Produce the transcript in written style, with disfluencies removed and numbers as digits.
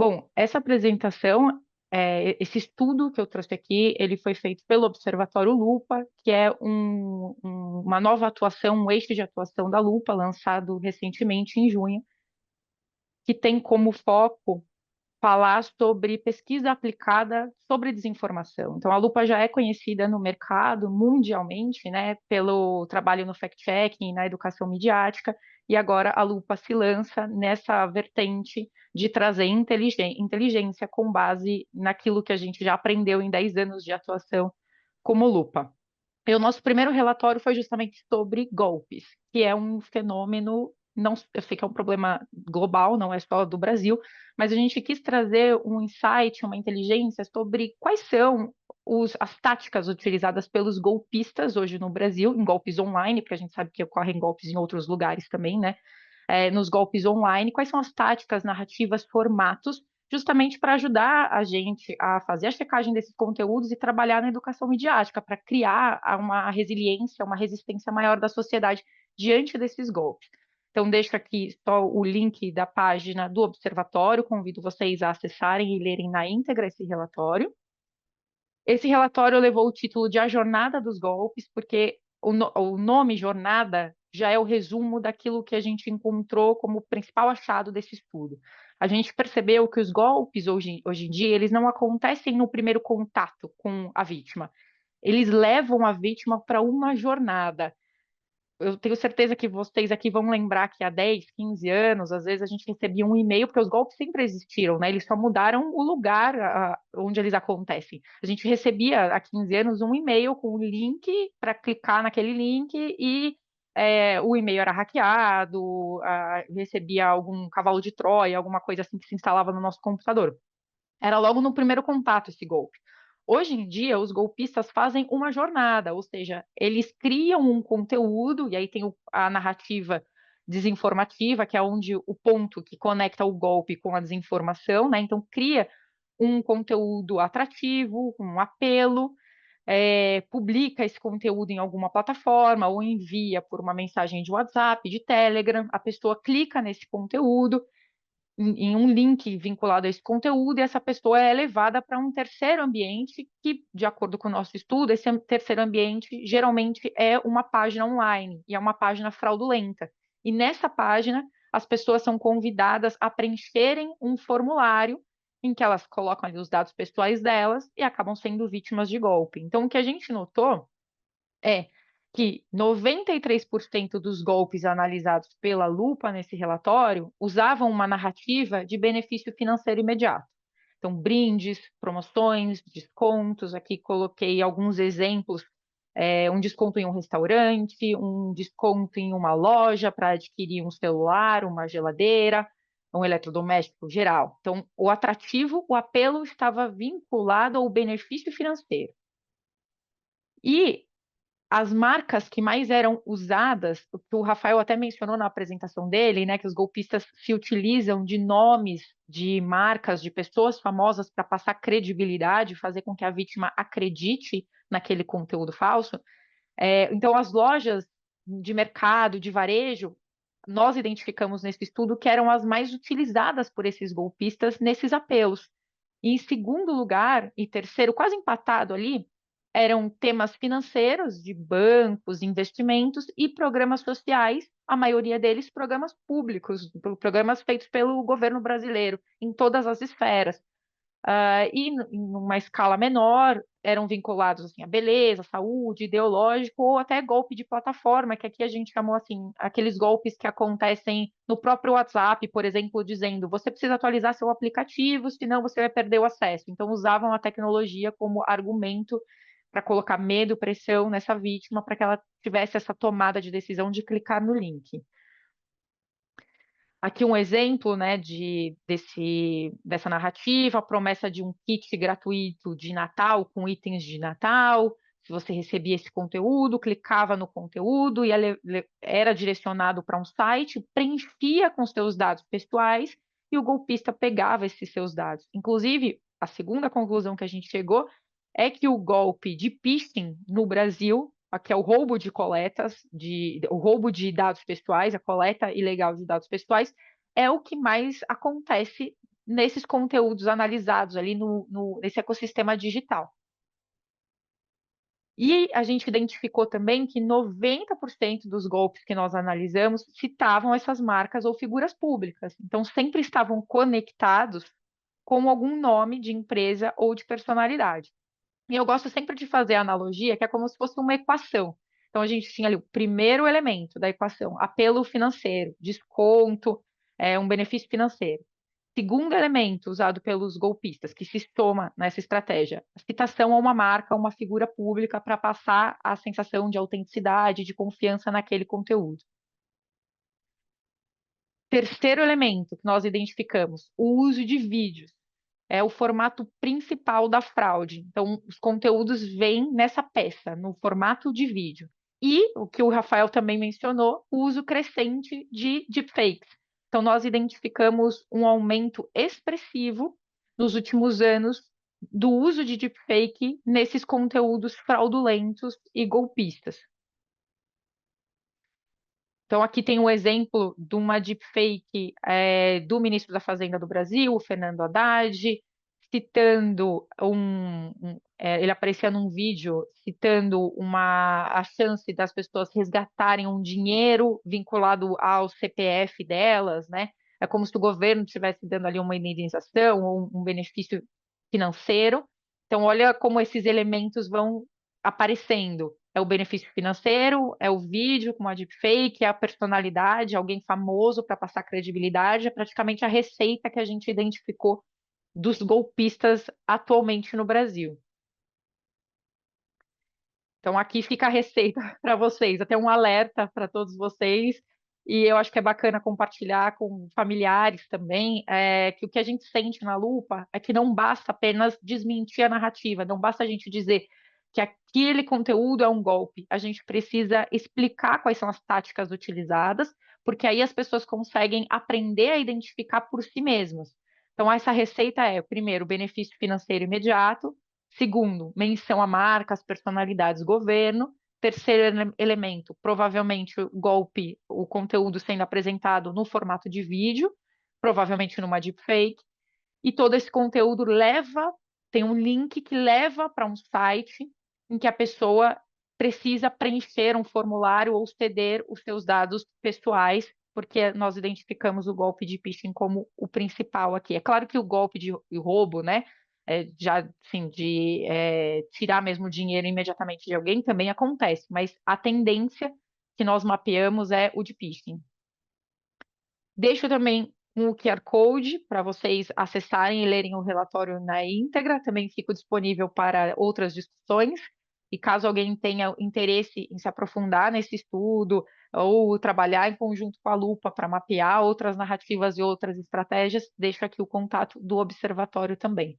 Bom, essa apresentação, esse estudo que eu trouxe aqui, ele foi feito pelo Observatório Lupa, que é uma nova atuação, um eixo de atuação da Lupa, lançado recentemente em junho, que tem como foco falar sobre pesquisa aplicada sobre desinformação. Então, a Lupa já é conhecida no mercado mundialmente, né, pelo trabalho no fact-checking, na educação midiática, e agora a Lupa se lança nessa vertente de trazer inteligência com base naquilo que a gente já aprendeu em 10 anos de atuação como Lupa. E o nosso primeiro relatório foi justamente sobre golpes, que é um fenômeno, não, eu sei que é um problema global, não é só do Brasil, mas a gente quis trazer um insight, uma inteligência sobre quais são as táticas utilizadas pelos golpistas hoje no Brasil, em golpes online, porque a gente sabe que ocorrem golpes em outros lugares também, né? Nos golpes online, quais são as táticas, narrativas, formatos, justamente para ajudar a gente a fazer a checagem desses conteúdos e trabalhar na educação midiática, para criar uma resiliência, uma resistência maior da sociedade diante desses golpes. Então, deixo aqui só o link da página do Observatório, convido vocês a acessarem e lerem na íntegra esse relatório. Esse relatório levou o título de A Jornada dos Golpes, porque o nome Jornada já é o resumo daquilo que a gente encontrou como principal achado desse estudo. A gente percebeu que os golpes hoje em dia, eles não acontecem no primeiro contato com a vítima. Eles levam a vítima para uma jornada. Eu tenho certeza que vocês aqui vão lembrar que há 10, 15 anos, às vezes a gente recebia um e-mail, porque os golpes sempre existiram, né? Eles só mudaram o lugar onde eles acontecem. A gente recebia há 15 anos um e-mail com um link para clicar naquele link e o e-mail era hackeado, recebia algum cavalo de Troia, alguma coisa assim que se instalava no nosso computador. Era logo no primeiro contato esse golpe. Hoje em dia, os golpistas fazem uma jornada, ou seja, eles criam um conteúdo, e aí tem a narrativa desinformativa, que é onde o ponto que conecta o golpe com a desinformação, né? Então, cria um conteúdo atrativo, um apelo, publica esse conteúdo em alguma plataforma ou envia por uma mensagem de WhatsApp, de Telegram, a pessoa clica nesse conteúdo em um link vinculado a esse conteúdo, e essa pessoa é levada para um terceiro ambiente, que, de acordo com o nosso estudo, esse terceiro ambiente geralmente é uma página online, e é uma página fraudulenta. E nessa página, as pessoas são convidadas a preencherem um formulário em que elas colocam ali os dados pessoais delas e acabam sendo vítimas de golpe. Então, o que a gente notou é que 93% dos golpes analisados pela Lupa nesse relatório usavam uma narrativa de benefício financeiro imediato. Então, brindes, promoções, descontos. Aqui coloquei alguns exemplos: um desconto em um restaurante, um desconto em uma loja para adquirir um celular, uma geladeira, um eletrodoméstico geral. Então, o atrativo, o apelo estava vinculado ao benefício financeiro. E as marcas que mais eram usadas, o que o Rafael até mencionou na apresentação dele, né, que os golpistas se utilizam de nomes de marcas, de pessoas famosas para passar credibilidade, fazer com que a vítima acredite naquele conteúdo falso. Então, as lojas de mercado, de varejo, nós identificamos nesse estudo que eram as mais utilizadas por esses golpistas nesses apelos. E em segundo lugar, e terceiro, quase empatado ali, eram temas financeiros, de bancos, investimentos e programas sociais, a maioria deles programas públicos, programas feitos pelo governo brasileiro, em todas as esferas. E em uma escala menor, eram vinculados assim, a beleza, saúde, ideológico ou até golpe de plataforma, que aqui a gente chamou assim, aqueles golpes que acontecem no próprio WhatsApp, por exemplo, dizendo você precisa atualizar seu aplicativo, senão você vai perder o acesso. Então usavam a tecnologia como argumento para colocar medo, pressão nessa vítima, para que ela tivesse essa tomada de decisão de clicar no link. Aqui um exemplo, né, dessa narrativa, a promessa de um kit gratuito de Natal com itens de Natal. Se você recebia esse conteúdo, clicava no conteúdo e era direcionado para um site, preenchia com seus dados pessoais e o golpista pegava esses seus dados. Inclusive, a segunda conclusão que a gente chegou é que o golpe de phishing no Brasil, que é o roubo de o roubo de dados pessoais, a coleta ilegal de dados pessoais, é o que mais acontece nesses conteúdos analisados ali nesse ecossistema digital. E a gente identificou também que 90% dos golpes que nós analisamos citavam essas marcas ou figuras públicas. Então, sempre estavam conectados com algum nome de empresa ou de personalidade. E eu gosto sempre de fazer a analogia que é como se fosse uma equação. Então, a gente tinha ali o primeiro elemento da equação, apelo financeiro, desconto, um benefício financeiro. Segundo elemento usado pelos golpistas, que se soma nessa estratégia, a citação a uma marca, a uma figura pública para passar a sensação de autenticidade, de confiança naquele conteúdo. Terceiro elemento que nós identificamos, o uso de vídeos. É o formato principal da fraude. Então, os conteúdos vêm nessa peça, no formato de vídeo. E, o que o Rafael também mencionou, o uso crescente de deepfakes. Então, nós identificamos um aumento expressivo nos últimos anos do uso de deepfake nesses conteúdos fraudulentos e golpistas. Então, aqui tem um exemplo de uma deepfake do ministro da Fazenda do Brasil, o Fernando Haddad, citando ele aparecia num vídeo citando a chance das pessoas resgatarem um dinheiro vinculado ao CPF delas, né? É como se o governo estivesse dando ali uma indenização ou um benefício financeiro. Então, olha como esses elementos vão aparecendo. É o benefício financeiro, é o vídeo com a deepfake, é a personalidade, alguém famoso para passar credibilidade, é praticamente a receita que a gente identificou dos golpistas atualmente no Brasil. Então, aqui fica a receita para vocês, até um alerta para todos vocês. E eu acho que é bacana compartilhar com familiares também, que o que a gente sente na lupa é que não basta apenas desmentir a narrativa, não basta a gente dizer que aquele conteúdo é um golpe. A gente precisa explicar quais são as táticas utilizadas, porque aí as pessoas conseguem aprender a identificar por si mesmas. Então, essa receita é, primeiro, o benefício financeiro imediato. Segundo, menção a marcas, personalidades, governo. Terceiro elemento, provavelmente o golpe, o conteúdo sendo apresentado no formato de vídeo, provavelmente numa deepfake. E todo esse conteúdo tem um link que leva para um site em que a pessoa precisa preencher um formulário ou ceder os seus dados pessoais, porque nós identificamos o golpe de phishing como o principal aqui. É claro que o golpe de roubo, né, já assim, de tirar mesmo o dinheiro imediatamente de alguém também acontece, mas a tendência que nós mapeamos é o de phishing. Deixo também um QR Code para vocês acessarem e lerem o relatório na íntegra. Também fico disponível para outras discussões. E caso alguém tenha interesse em se aprofundar nesse estudo ou trabalhar em conjunto com a Lupa para mapear outras narrativas e outras estratégias, deixo aqui o contato do observatório também.